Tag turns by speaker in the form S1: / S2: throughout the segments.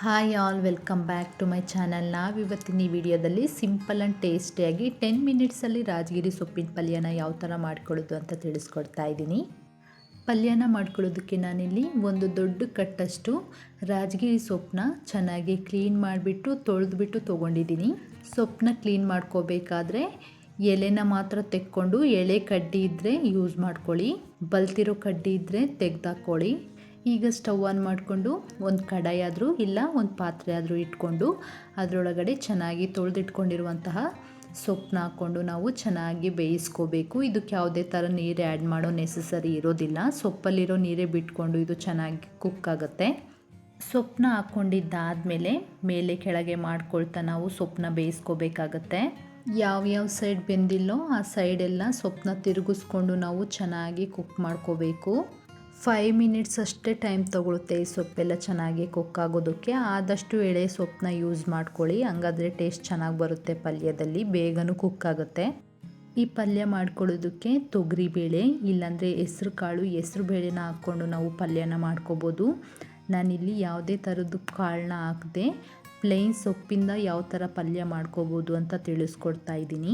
S1: Hi all, welcome back to my channel. ನಾವಿವತ್ತಿನ ಈ ವಿಡಿಯೋದಲ್ಲಿ ಸಿಂಪಲ್ ಆ್ಯಂಡ್ ಟೇಸ್ಟಿಯಾಗಿ 10 ಮಿನಿಟ್ಸಲ್ಲಿ ರಾಜಗಿರಿ ಸೊಪ್ಪಿನ ಪಲ್ಯನ ಯಾವ ಥರ ಮಾಡ್ಕೊಳ್ಳೋದು ಅಂತ ತಿಳಿಸ್ಕೊಡ್ತಾ ಇದ್ದೀನಿ. ಪಲ್ಯನ ಮಾಡ್ಕೊಳ್ಳೋದಕ್ಕೆ ನಾನಿಲ್ಲಿ ಒಂದು ದೊಡ್ಡ ಕಟ್ಟಷ್ಟು ರಾಜಗಿರಿ ಸೊಪ್ಪನ್ನ ಚೆನ್ನಾಗಿ ಕ್ಲೀನ್ ಮಾಡಿಬಿಟ್ಟು ತೊಳೆದ್ಬಿಟ್ಟು ತೊಗೊಂಡಿದ್ದೀನಿ. ಸೊಪ್ಪನ್ನ ಕ್ಲೀನ್ ಮಾಡ್ಕೋಬೇಕಾದ್ರೆ ಎಲೆನ ಮಾತ್ರ ತೆಕ್ಕೊಂಡು ಎಳೆ ಕಡ್ಡಿ ಇದ್ದರೆ ಯೂಸ್ ಮಾಡ್ಕೊಳ್ಳಿ, ಬಲ್ತಿರೋ ಕಡ್ಡಿ ಇದ್ದರೆ ತೆಗೆದಾಕೊಳ್ಳಿ. ಈಗ ಸ್ಟವ್ ಆನ್ ಮಾಡಿಕೊಂಡು ಒಂದು ಕಡಾಯಿ ಆದರೂ ಇಲ್ಲ ಒಂದು ಪಾತ್ರೆ ಆದರೂ ಇಟ್ಕೊಂಡು ಅದರೊಳಗಡೆ ಚೆನ್ನಾಗಿ ತೊಳೆದಿಟ್ಕೊಂಡಿರುವಂತಹ ಸೊಪ್ಪನ್ನ ಹಾಕ್ಕೊಂಡು ನಾವು ಚೆನ್ನಾಗಿ ಬೇಯಿಸ್ಕೋಬೇಕು. ಇದಕ್ಕೆ ಯಾವುದೇ ಥರ ನೀರು ಆ್ಯಡ್ ಮಾಡೋ ನೆಸಸರಿ ಇರೋದಿಲ್ಲ. ಸೊಪ್ಪಲ್ಲಿರೋ ನೀರೇ ಬಿಟ್ಕೊಂಡು ಇದು ಚೆನ್ನಾಗಿ ಕುಕ್ ಆಗುತ್ತೆ. ಸೊಪ್ಪನ್ನ ಹಾಕ್ಕೊಂಡಿದ್ದಾದಮೇಲೆ ಮೇಲೆ ಕೆಳಗೆ ಮಾಡ್ಕೊಳ್ತಾ ನಾವು ಸೊಪ್ಪನ್ನ ಬೇಯಿಸ್ಕೋಬೇಕಾಗತ್ತೆ. ಯಾವ್ಯಾವ ಸೈಡ್ ಬೆಂದಿಲ್ಲೋ ಆ ಸೈಡೆಲ್ಲ ಸೊಪ್ಪನ್ನ ತಿರುಗಿಸ್ಕೊಂಡು ನಾವು ಚೆನ್ನಾಗಿ ಕುಕ್ ಮಾಡ್ಕೋಬೇಕು. 5 ಮಿನಿಟ್ಸ್ ಅಷ್ಟೇ ಟೈಮ್ ತೊಗೊಳುತ್ತೆ ಈ ಸೊಪ್ಪೆಲ್ಲ ಚೆನ್ನಾಗಿ ಕುಕ್ ಆಗೋದಕ್ಕೆ. ಆದಷ್ಟು ಎಳೆ ಸೊಪ್ಪನ್ನ ಯೂಸ್ ಮಾಡ್ಕೊಳ್ಳಿ, ಹಂಗಾದರೆ ಟೇಸ್ಟ್ ಚೆನ್ನಾಗಿ ಬರುತ್ತೆ ಪಲ್ಯದಲ್ಲಿ, ಬೇಗನೂ ಕುಕ್ ಆಗುತ್ತೆ. ಈ ಪಲ್ಯ ಮಾಡ್ಕೊಳ್ಳೋದಕ್ಕೆ ತೊಗರಿಬೇಳೆ ಇಲ್ಲಾಂದರೆ ಹೆಸ್ರು ಬೇಳೆನ ಹಾಕ್ಕೊಂಡು ನಾವು ಪಲ್ಯನ ಮಾಡ್ಕೋಬೋದು. ನಾನಿಲ್ಲಿ ಯಾವುದೇ ಥರದ್ದು ಕಾಳನ್ನ ಹಾಕದೆ ಪ್ಲೇನ್ ಸೊಪ್ಪಿಂದ ಯಾವ ಥರ ಪಲ್ಯ ಮಾಡ್ಕೋಬೋದು ಅಂತ ತಿಳಿಸ್ಕೊಡ್ತಾ ಇದ್ದೀನಿ.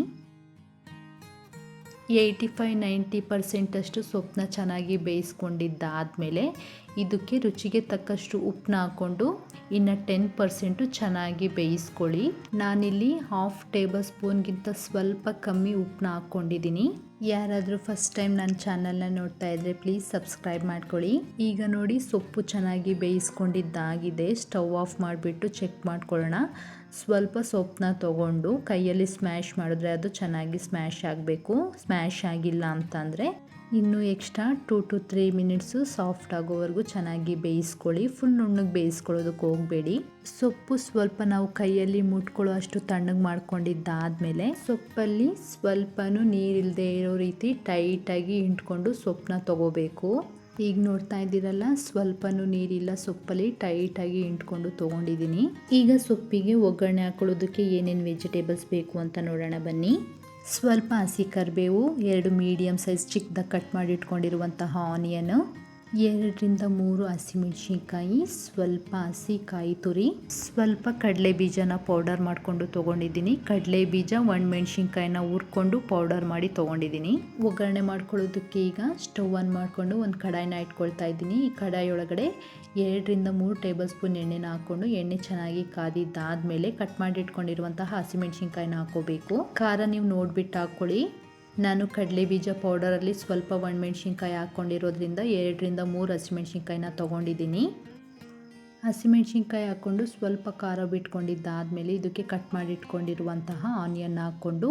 S1: 85-90% ಅಷ್ಟು ಸೊಪ್ಪನ್ನ ಚೆನ್ನಾಗಿ ಬೇಯಿಸ್ಕೊಂಡಿದ್ದಾದಮೇಲೆ ಇದಕ್ಕೆ ರುಚಿಗೆ ತಕ್ಕಷ್ಟು ಉಪ್ಪನ್ನ ಹಾಕ್ಕೊಂಡು ಇನ್ನು 10% ಚೆನ್ನಾಗಿ ಬೇಯಿಸ್ಕೊಳ್ಳಿ. ನಾನಿಲ್ಲಿ 1/2 ಟೇಬಲ್ ಸ್ಪೂನ್ಗಿಂತ ಸ್ವಲ್ಪ ಕಮ್ಮಿ ಉಪ್ಪನ್ನ ಹಾಕ್ಕೊಂಡಿದ್ದೀನಿ. ಯಾರಾದರೂ ಫಸ್ಟ್ ಟೈಮ್ ನನ್ನ ಚಾನಲ್ನ ನೋಡ್ತಾ ಇದ್ದರೆ ಪ್ಲೀಸ್ ಸಬ್ಸ್ಕ್ರೈಬ್ ಮಾಡ್ಕೊಳ್ಳಿ. ಈಗ ನೋಡಿ ಸೊಪ್ಪು ಚೆನ್ನಾಗಿ ಬೇಯಿಸ್ಕೊಂಡಿದ್ದಾಗಿದೆ. ಸ್ಟವ್ ಆಫ್ ಮಾಡಿಬಿಟ್ಟು ಚೆಕ್ ಮಾಡ್ಕೊಳ್ಳೋಣ. ಸ್ವಲ್ಪ ಸೊಪ್ಪನ್ನ ತೊಗೊಂಡು ಕೈಯಲ್ಲಿ ಸ್ಮ್ಯಾಶ್ ಮಾಡಿದ್ರೆ ಅದು ಚೆನ್ನಾಗಿ ಸ್ಮ್ಯಾಶ್ ಆಗಬೇಕು. ಸ್ಮ್ಯಾಶ್ ಆಗಿಲ್ಲ ಅಂತಂದರೆ ಇನ್ನೂ ಎಕ್ಸ್ಟ್ರಾ 2 to 3 ಮಿನಿಟ್ಸು ಸಾಫ್ಟ್ ಆಗೋವರೆಗೂ ಚೆನ್ನಾಗಿ ಬೇಯಿಸ್ಕೊಳ್ಳಿ. ಫುಲ್ ನುಣ್ಣಗೆ ಬೇಯಿಸ್ಕೊಳ್ಳೋದಕ್ಕೆ ಹೋಗಬೇಡಿ. ಸೊಪ್ಪು ಸ್ವಲ್ಪ ನಾವು ಕೈಯಲ್ಲಿ ಮುಟ್ಕೊಳ್ಳೋ ಅಷ್ಟು ತಣ್ಣಗೆ ಮಾಡ್ಕೊಂಡಿದ್ದಾದಮೇಲೆ ಸೊಪ್ಪಲ್ಲಿ ಸ್ವಲ್ಪನೂ ನೀರಿಲ್ಲದೆ ಇರೋ ರೀತಿ ಟೈಟಾಗಿ ಹಿಂಡ್ಕೊಂಡು ಸೊಪ್ಪನ್ನ ತೊಗೋಬೇಕು. ಈಗ ನೋಡ್ತಾ ಇದ್ದೀರಲ್ಲ, ಸ್ವಲ್ಪನೂ ನೀರಿಲ್ಲ ಸೊಪ್ಪಲ್ಲಿ, ಟೈಟಾಗಿ ಹಿಂಡ್ಕೊಂಡು ತೊಗೊಂಡಿದ್ದೀನಿ. ಈಗ ಸೊಪ್ಪಿಗೆ ಒಗ್ಗರಣೆ ಹಾಕೊಳ್ಳೋದಕ್ಕೆ ಏನೇನು ವೆಜಿಟೇಬಲ್ಸ್ ಬೇಕು ಅಂತ ನೋಡೋಣ ಬನ್ನಿ. ಸ್ವಲ್ಪ ಹಸಿ ಕರಿಬೇವು, 2 ಮೀಡಿಯಮ್ ಸೈಜ್ ಚಿಕ್ಕದಾಗಿ ಕಟ್ ಮಾಡಿ ಇಟ್ಕೊಂಡಿರುವಂತಹ ಆನಿಯನ್, 2 ರಿಂದ 3 ಹಸಿಮೆಣಸಿನ್ಕಾಯಿ, ಸ್ವಲ್ಪ ಹಸಿ ಕಾಯಿ ತುರಿ, ಸ್ವಲ್ಪ ಕಡಲೆ ಬೀಜನ ಪೌಡರ್ ಮಾಡಿಕೊಂಡು ತೊಗೊಂಡಿದ್ದೀನಿ. ಕಡಲೆ ಬೀಜ, 1 ಮೆಣಸಿನ್ಕಾಯಿನ ಹುರ್ಕೊಂಡು ಪೌಡರ್ ಮಾಡಿ ತೊಗೊಂಡಿದ್ದೀನಿ. ಒಗ್ಗರಣೆ ಮಾಡ್ಕೊಳ್ಳೋದಕ್ಕೆ ಈಗ ಸ್ಟವ್ ಆನ್ ಮಾಡಿಕೊಂಡು ಒಂದು ಕಡಾಯಿನ ಇಟ್ಕೊಳ್ತಾ ಇದ್ದೀನಿ. ಈ ಕಡಾಯಿ ಒಳಗಡೆ 2 ರಿಂದ 3 ಟೇಬಲ್ ಸ್ಪೂನ್ ಎಣ್ಣೆನ ಹಾಕ್ಕೊಂಡು ಎಣ್ಣೆ ಚೆನ್ನಾಗಿ ಕಾದಿದ್ದಾದಮೇಲೆ ಕಟ್ ಮಾಡಿ ಇಟ್ಕೊಂಡಿರುವಂತಹ ಹಸಿಮೆಣಸಿನ್ಕಾಯಿನ ಹಾಕೋಬೇಕು. ಖಾರ ನೀವು ನೋಡಿಬಿಟ್ಟು ಹಾಕ್ಕೊಳ್ಳಿ. ನಾನು ಕಡಲೆ ಬೀಜ ಪೌಡರಲ್ಲಿ ಸ್ವಲ್ಪ 1 ಮೆಣಸಿನ್ಕಾಯಿ ಹಾಕ್ಕೊಂಡಿರೋದ್ರಿಂದ 2 ರಿಂದ 3 ಹಸಿಮೆಣಸಿನ್ಕಾಯಿನ ತೊಗೊಂಡಿದ್ದೀನಿ. ಹಸಿಮೆಣಸಿನ್ಕಾಯಿ ಹಾಕ್ಕೊಂಡು ಸ್ವಲ್ಪ ಖಾರ ಬಿಟ್ಕೊಂಡಿದ್ದಾದಮೇಲೆ ಇದಕ್ಕೆ ಕಟ್ ಮಾಡಿ ಇಟ್ಕೊಂಡಿರುವಂತಹ ಆನಿಯನ್ ಹಾಕ್ಕೊಂಡು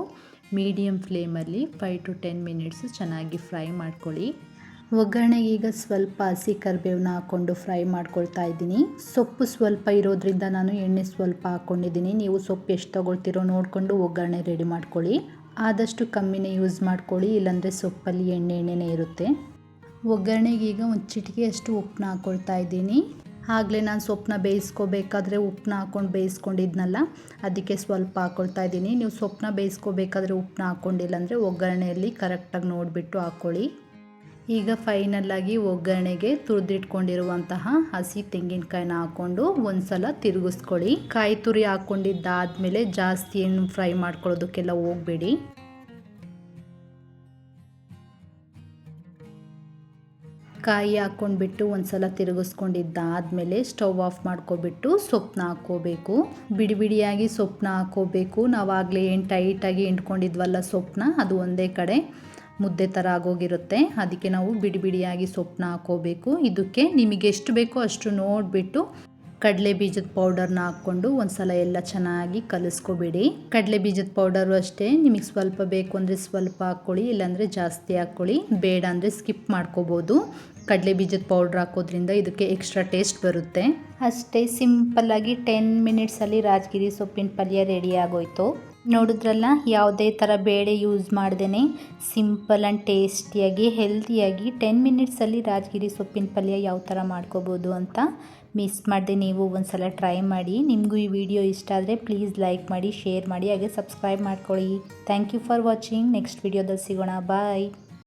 S1: ಮೀಡಿಯಮ್ ಫ್ಲೇಮಲ್ಲಿ 5 to 10 ಮಿನಿಟ್ಸ್ ಚೆನ್ನಾಗಿ ಫ್ರೈ ಮಾಡ್ಕೊಳ್ಳಿ. ಒಗ್ಗರಣೆಗೆ ಈಗ ಸ್ವಲ್ಪ ಹಸಿ ಕರಿಬೇವನ್ನ ಹಾಕ್ಕೊಂಡು ಫ್ರೈ ಮಾಡ್ಕೊಳ್ತಾ ಇದ್ದೀನಿ. ಸೊಪ್ಪು ಸ್ವಲ್ಪ ಇರೋದ್ರಿಂದ ನಾನು ಎಣ್ಣೆ ಸ್ವಲ್ಪ ಹಾಕ್ಕೊಂಡಿದ್ದೀನಿ. ನೀವು ಸೊಪ್ಪು ಎಷ್ಟು ತೊಗೊಳ್ತೀರೋ ನೋಡಿಕೊಂಡು ಒಗ್ಗರಣೆ ರೆಡಿ ಮಾಡ್ಕೊಳ್ಳಿ. ಆದಷ್ಟು ಕಮ್ಮಿನೇ ಯೂಸ್ ಮಾಡ್ಕೊಳ್ಳಿ, ಇಲ್ಲಾಂದರೆ ಸೊಪ್ಪಲ್ಲಿ ಎಣ್ಣೆನೇ ಇರುತ್ತೆ. ಒಗ್ಗರಣೆಗೆ ಈಗ ಒಂದು ಚಿಟಿಕೆ ಅಷ್ಟು ಉಪ್ಪನ್ನ ಹಾಕ್ಕೊಳ್ತಾ ಇದ್ದೀನಿ. ಆಗಲೇ ನಾನು ಸೊಪ್ಪನ್ನ ಬೇಯಿಸ್ಕೋಬೇಕಾದ್ರೆ ಉಪ್ಪನ್ನ ಹಾಕ್ಕೊಂಡು ಬೇಯಿಸ್ಕೊಂಡಿದ್ನಲ್ಲ, ಅದಕ್ಕೆ ಸ್ವಲ್ಪ ಹಾಕ್ಕೊಳ್ತಾ ಇದ್ದೀನಿ. ನೀವು ಸೊಪ್ಪನ್ನ ಬೇಯಿಸ್ಕೋಬೇಕಾದ್ರೆ ಉಪ್ಪನ್ನ ಹಾಕ್ಕೊಂಡಿಲ್ಲ ಅಂದರೆ ಒಗ್ಗರಣೆಯಲ್ಲಿ ಕರೆಕ್ಟಾಗಿ ನೋಡಿಬಿಟ್ಟು ಹಾಕ್ಕೊಳ್ಳಿ. ಈಗ ಫೈನಲ್ಲಾಗಿ ಒಗ್ಗರಣೆಗೆ ತುರಿದಿಟ್ಕೊಂಡಿರುವಂತಹ ಹಸಿ ತೆಂಗಿನಕಾಯಿನ ಹಾಕ್ಕೊಂಡು ಒಂದು ಸಲ ತಿರುಗಿಸ್ಕೊಳ್ಳಿ. ಕಾಯಿ ತುರಿ ಹಾಕ್ಕೊಂಡಿದ್ದಾದಮೇಲೆ ಜಾಸ್ತಿ ಏನು ಫ್ರೈ ಮಾಡ್ಕೊಳ್ಳೋದಕ್ಕೆಲ್ಲ ಹೋಗಬೇಡಿ. ಕಾಯಿ ಹಾಕ್ಕೊಂಡ್ಬಿಟ್ಟು ಒಂದು ಸಲ ತಿರುಗಿಸ್ಕೊಂಡಿದ್ದಾದಮೇಲೆ ಸ್ಟವ್ ಆಫ್ ಮಾಡ್ಕೊಬಿಟ್ಟು ಸೊಪ್ಪನ್ನ ಹಾಕ್ಕೋಬೇಕು. ಬಿಡಿ ಬಿಡಿಯಾಗಿ ಸೊಪ್ಪನ್ನ ಹಾಕ್ಕೋಬೇಕು. ನಾವಾಗಲೇ ಏನು ಟೈಟಾಗಿ ಹಿಂಡ್ಕೊಂಡಿದ್ವಲ್ಲ ಸೊಪ್ಪನ್ನ, ಅದು ಒಂದೇ ಕಡೆ ಮುದ್ದೆ ಥರ ಆಗೋಗಿರುತ್ತೆ. ಅದಕ್ಕೆ ನಾವು ಬಿಡಿ ಬಿಡಿಯಾಗಿ ಸೊಪ್ಪನ್ನ ಹಾಕ್ಕೋಬೇಕು. ಇದಕ್ಕೆ ನಿಮಗೆ ಎಷ್ಟು ಬೇಕೋ ಅಷ್ಟು ನೋಡಿಬಿಟ್ಟು ಕಡಲೆ ಬೀಜದ ಪೌಡರ್ನ ಹಾಕ್ಕೊಂಡು ಒಂದು ಸಲ ಎಲ್ಲ ಚೆನ್ನಾಗಿ ಕಲಿಸ್ಕೋಬೇಡಿ. ಕಡಲೆ ಬೀಜದ ಪೌಡರು ಅಷ್ಟೇ, ನಿಮಗೆ ಸ್ವಲ್ಪ ಬೇಕು ಅಂದರೆ ಸ್ವಲ್ಪ ಹಾಕ್ಕೊಳ್ಳಿ, ಇಲ್ಲಾಂದರೆ ಜಾಸ್ತಿ ಹಾಕ್ಕೊಳ್ಳಿ. ಬೇಡ ಅಂದರೆ ಸ್ಕಿಪ್ ಮಾಡ್ಕೋಬೋದು. ಕಡಲೆ ಬೀಜದ ಪೌಡ್ರ್ ಹಾಕೋದ್ರಿಂದ ಇದಕ್ಕೆ ಎಕ್ಸ್ಟ್ರಾ ಟೇಸ್ಟ್ ಬರುತ್ತೆ. ಅಷ್ಟೇ, ಸಿಂಪಲ್ಲಾಗಿ 10 ಮಿನಿಟ್ಸಲ್ಲಿ ರಾಜಗಿರಿ ಸೊಪ್ಪಿನ ಪಲ್ಯ ರೆಡಿ ಆಗೋಯ್ತು. ನೋಡಿದ್ರಲ್ಲ, ಯಾವುದೇ ಥರ ಬೇಳೆ ಯೂಸ್ ಮಾಡ್ದೇ ಸಿಂಪಲ್ ಆ್ಯಂಡ್ ಟೇಸ್ಟಿಯಾಗಿ ಹೆಲ್ತಿಯಾಗಿ 10 ಮಿನಿಟ್ಸಲ್ಲಿ ರಾಜಗಿರಿ ಸೊಪ್ಪಿನ ಪಲ್ಯ ಯಾವ ಥರ ಮಾಡ್ಕೋಬೋದು ಅಂತ. ಮಿಸ್ ಮಾಡದೆ ನೀವು ಒಂದು ಸಲ ಟ್ರೈ ಮಾಡಿ. ನಿಮಗೂ ಈ ವಿಡಿಯೋ ಇಷ್ಟ ಆದರೆ ಪ್ಲೀಸ್ ಲೈಕ್ ಮಾಡಿ, ಶೇರ್ ಮಾಡಿ, ಹಾಗೆ ಸಬ್ಸ್ಕ್ರೈಬ್ ಮಾಡ್ಕೊಳ್ಳಿ. Thank you for watching. Next ವಿಡಿಯೋದಲ್ಲಿ ಸಿಗೋಣ. ಬಾಯ್.